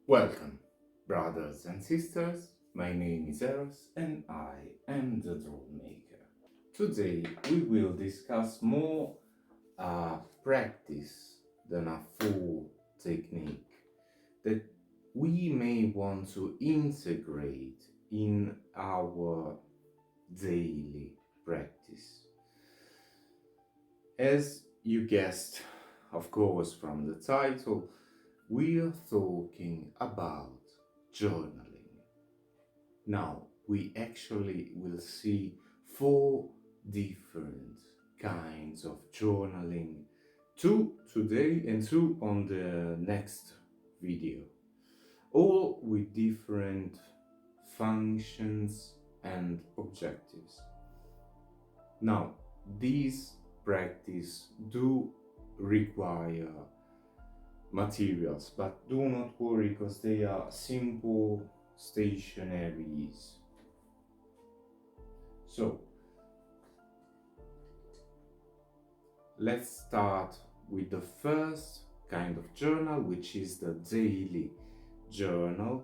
Welcome, brothers and sisters. My name is Eros and I am the Draw Maker. Today we will discuss more practice than a full technique that we may want to integrate in our daily practice. As you guessed, of course, from the title, we are talking about journaling. Now, we actually will see four different kinds of journaling, two today and two on the next video, all with different functions and objectives. Now, these practice do require materials, but do not worry because they are simple stationaries. So let's start with the first kind of journal, which is the daily journal,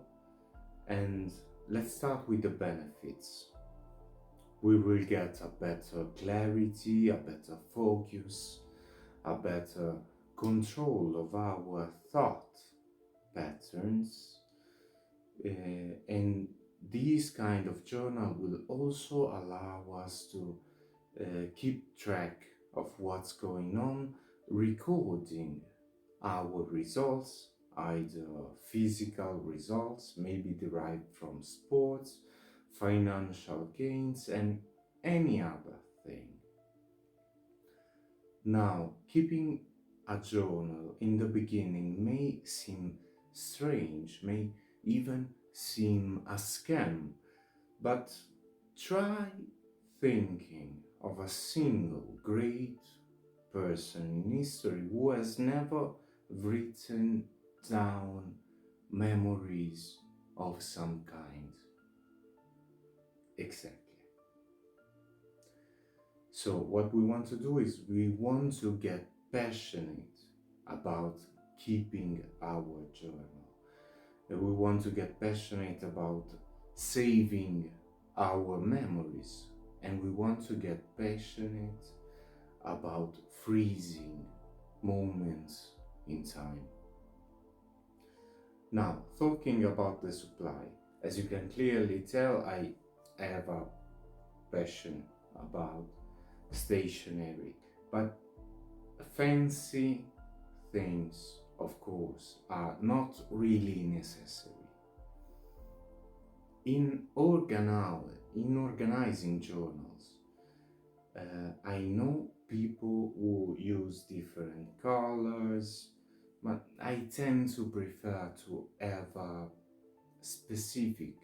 and let's start with the benefits. We will get a better clarity, a better focus, a better control of our thought patterns, and this kind of journal will also allow us to keep track of what's going on, recording our results, either physical results, maybe derived from sports, financial gains, and any other thing. Now, keeping a journal in the beginning may seem strange, may even seem a scam, but try thinking of a single great person in history who has never written down memories of some kind. Exactly. So what we want to do is we want to get passionate about keeping our journal. And we want to get passionate about saving our memories. And we want to get passionate about freezing moments in time. Now, talking about the supply, as you can clearly tell, I have a passion about stationery, but fancy things, of course, are not really necessary. In organizing journals, I know people who use different colors, but I tend to prefer to have a specific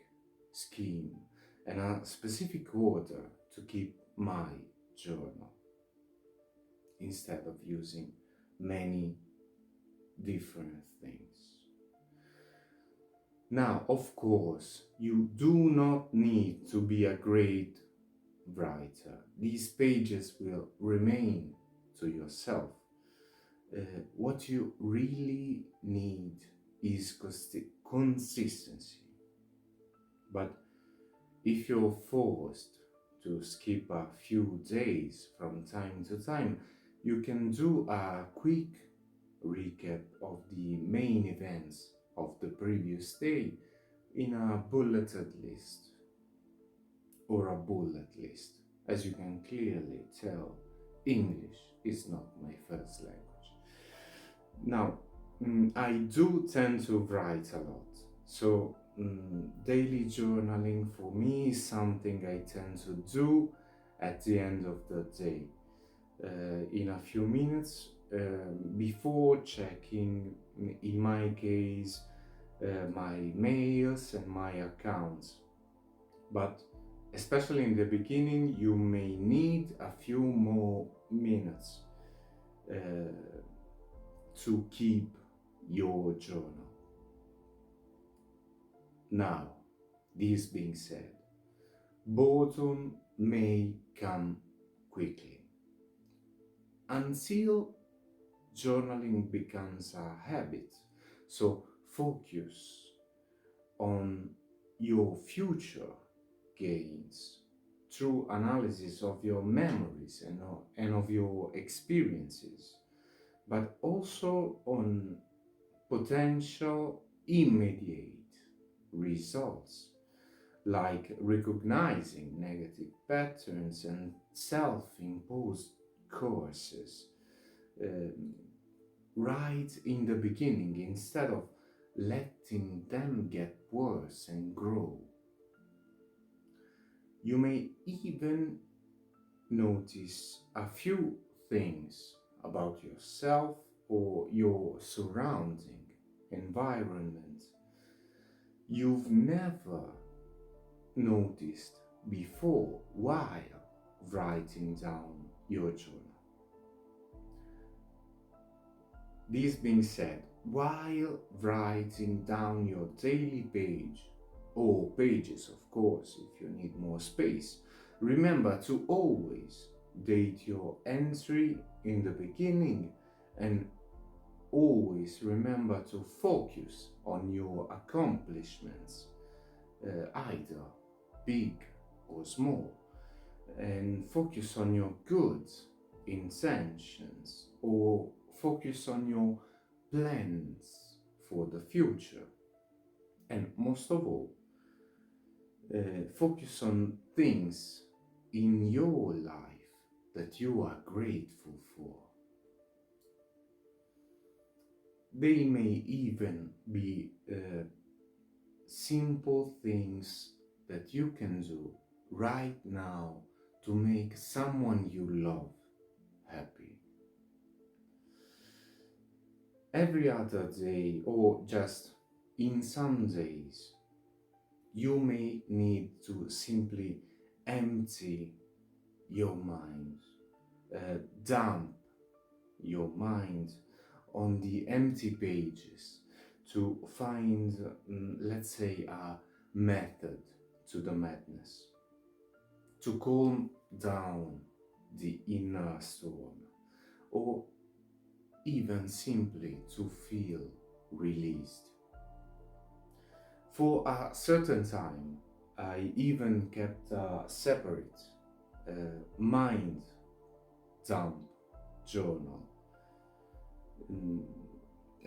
scheme and a specific order to keep my journal instead of using many different things. Now, of course, you do not need to be a great writer. These pages will remain to yourself. What you really need is consistency. But if you're forced to skip a few days from time to time, you can do a quick recap of the main events of the previous day in a bulleted list or a bullet list. As you can clearly tell, English is not my first language. Now, I do tend to write a lot, so daily journaling for me is something I tend to do at the end of the day, in a few minutes, before checking, in my case, my mails and my accounts. But especially in the beginning, you may need a few more minutes to keep your journal. Now, this being said, boredom may come quickly until journaling becomes a habit. So focus on your future gains through analysis of your memories and of your experiences, but also on potential immediate results, like recognizing negative patterns and self-imposed courses um, right in the beginning instead of letting them get worse and grow. You may even notice a few things about yourself or your surrounding environment you've never noticed before while writing down your journal. This being said, while writing down your daily page, or pages of course if you need more space, remember to always date your entry in the beginning, and always remember to focus on your accomplishments, either big or small, and focus on your good intentions or focus on your plans for the future. And most of all, focus on things in your life that you are grateful for. They may even be simple things that you can do right now to make someone you love happy. Every other day, or just in some days, you may need to simply empty your mind, dump your mind on the empty pages to find, let's say, a method to the madness, to calm down the inner storm, or even simply to feel released. For a certain time, I even kept a separate mind dump journal.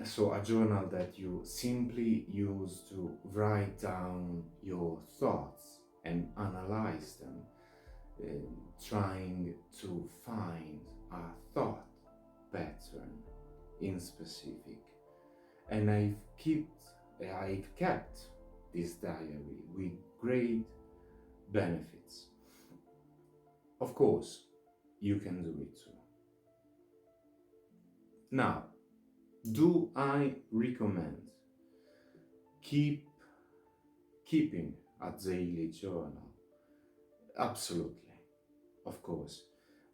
So a journal that you simply use to write down your thoughts and analyze them, trying to find a thought pattern in specific. And I've kept this diary with great benefits. Of course, you can do it too. Now, do I recommend keeping a daily journal? Absolutely, of course.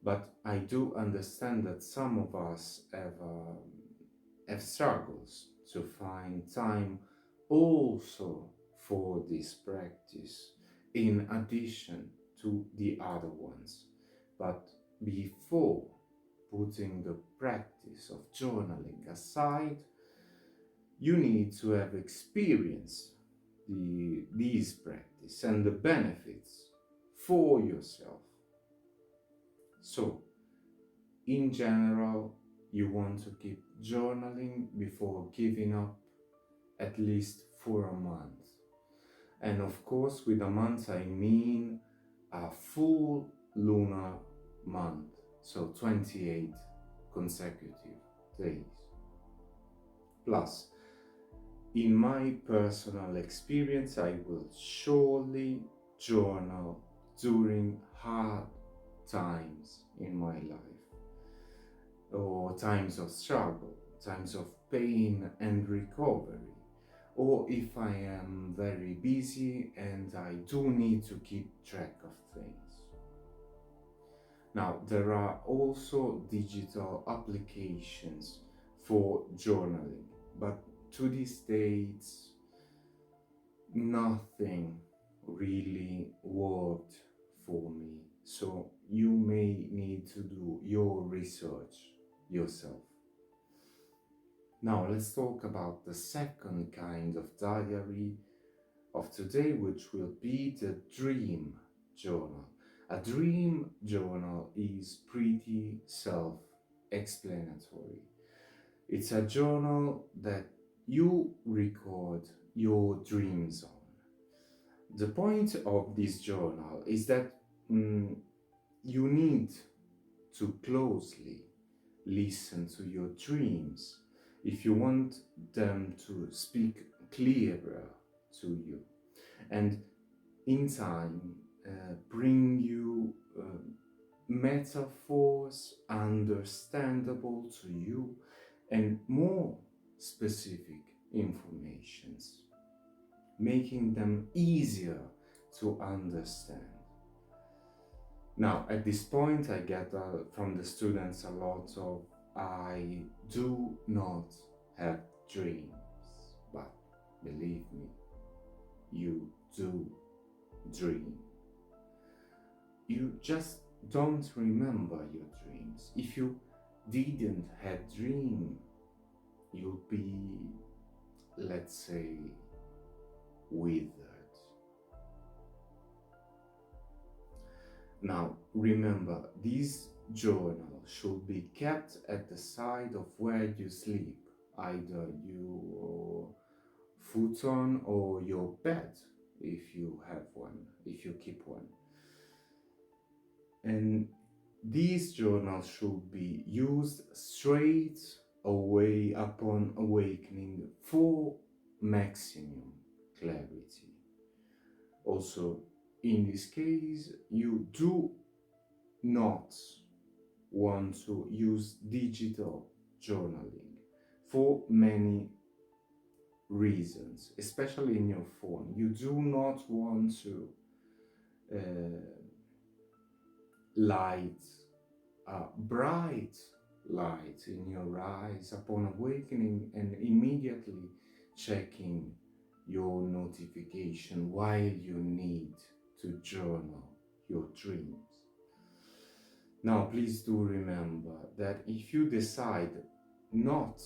But I do understand that some of us have struggles to find time also for this practice in addition to the other ones. But before putting the practice of journaling aside, you need to have experienced these practice and the benefits for yourself. So, in general, you want to keep journaling before giving up at least for a month. And of course, with a month, I mean a full lunar month, so 28 consecutive days. Plus, in my personal experience, I will surely journal during hard times in my life, or times of struggle, times of pain and recovery, or if I am very busy and I do need to keep track of things. Now, there are also digital applications for journaling, but to this date, nothing really worked for me. So you may need to do your research yourself. Now let's talk about the second kind of diary of today, which will be the dream journal. A dream journal is pretty self-explanatory. It's a journal that you record your dreams on. The point of this journal is that you need to closely listen to your dreams if you want them to speak clearer to you, and in time bring you metaphors understandable to you and more specific informations, making them easier to understand. Now, at this point, I get from the students a lot of "I do not have dreams," but believe me, you do dream. You just don't remember your dreams. If you didn't have dream, you'll be, let's say, withered. Now, remember, this journal should be kept at the side of where you sleep, either your futon or your bed, if you have one, if you keep one. And these journals should be used straight away upon awakening for maximum clarity. Also, in this case, you do not want to use digital journaling for many reasons, especially in your phone. You do not want to light a bright light in your eyes upon awakening and immediately checking your notification while you need to journal your dreams. Now, please do remember that if you decide not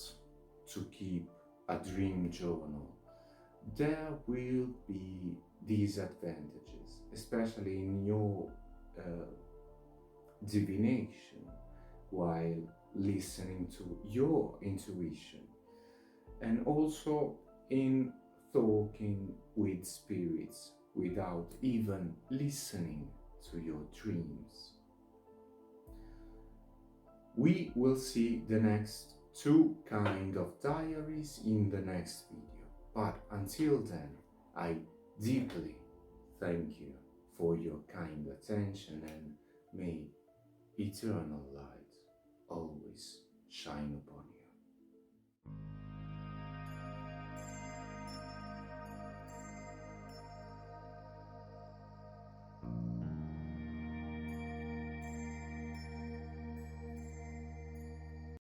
to keep a dream journal, there will be disadvantages, especially in your divination while listening to your intuition, and also in talking with spirits without even listening to your dreams. We will see the next two kind of diaries in the next video, but until then, I deeply thank you for your kind attention, and may eternal light always shine upon you.